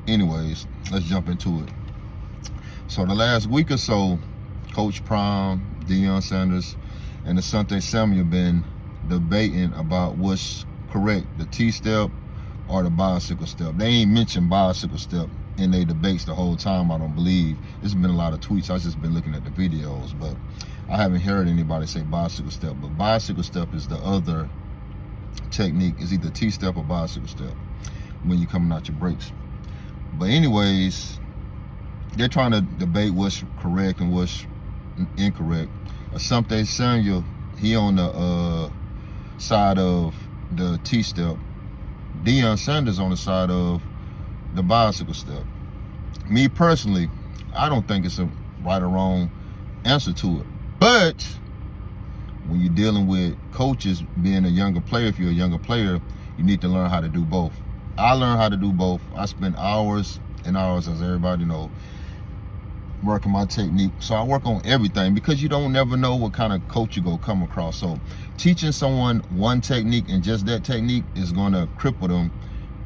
anyways, let's jump into it. So the last week or so, Coach Prime, Deion Sanders, and Asante Samuel been debating about what's correct, the T-step or the bicycle step. They ain't mentioned bicycle step in their debates the whole time, I don't believe. There's been a lot of tweets. I've just been looking at the videos, but I haven't heard anybody say bicycle step. But bicycle step is the other technique. It's either T-step or bicycle step when you're coming out your brakes. But anyways, they're trying to debate what's correct and what's incorrect. Asante Samuel, he on the side of the T-step. Deion Sanders on the side of the bicycle step. Me personally, I don't think it's a right or wrong answer to it. But when you're dealing with coaches, being a younger player, if you're a younger player, you need to learn how to do both. I learned how to do both. I spent hours and hours, as everybody know, working my technique. So I work on everything because you don't never know what kind of coach you're going to come across. So teaching someone one technique and just that technique is going to cripple them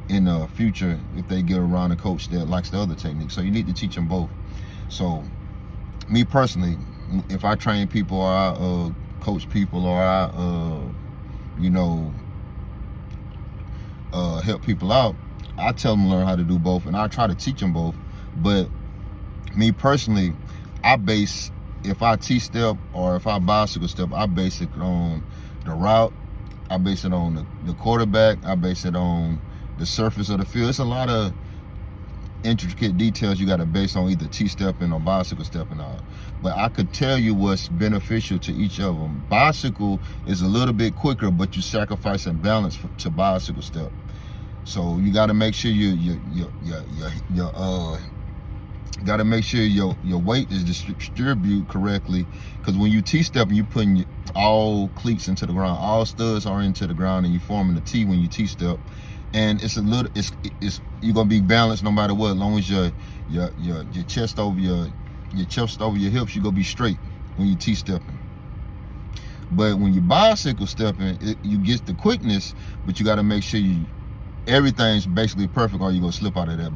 in the future if they get around a coach that likes the other technique. So you need to teach them both. So me personally, if I train people or I coach people or I help people out, I tell them to learn how to do both, and I try to teach them both. But me personally, I base, if I T-step or if I bicycle step, I base it on the route, I base it on the quarterback, I base it on the surface of the field. It's a lot of intricate details you got to base on either T-stepping or bicycle stepping on. But I could tell you what's beneficial to each of them. Bicycle is a little bit quicker, but you sacrifice and balance to bicycle step. So you got to make sure got to make sure your weight is distributed correctly, because when you T-step, you putting all cleats into the ground, all studs are into the ground, and you forming a T when you T-step. And it's you're gonna be balanced no matter what, as long as your chest over your hips, you're gonna be straight when you T-stepping. But when you bicycle stepping, you get the quickness, but you got to make sure everything's basically perfect, or you're gonna slip out of that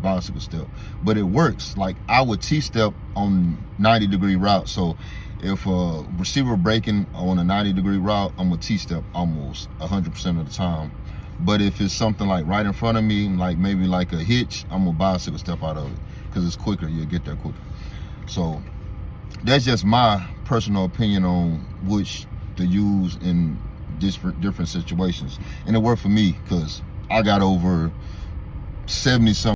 bicycle step. But it works. Like I would T-step on 90-degree route. So if a receiver breaking on a 90-degree route, I'm gonna T-step almost 100% of the time. But if it's something like right in front of me, like maybe like a hitch, I'm gonna bicycle step out of it because it's quicker. You'll get there quicker. So that's just my personal opinion on which to use in different situations, and it worked for me because I got over 70 something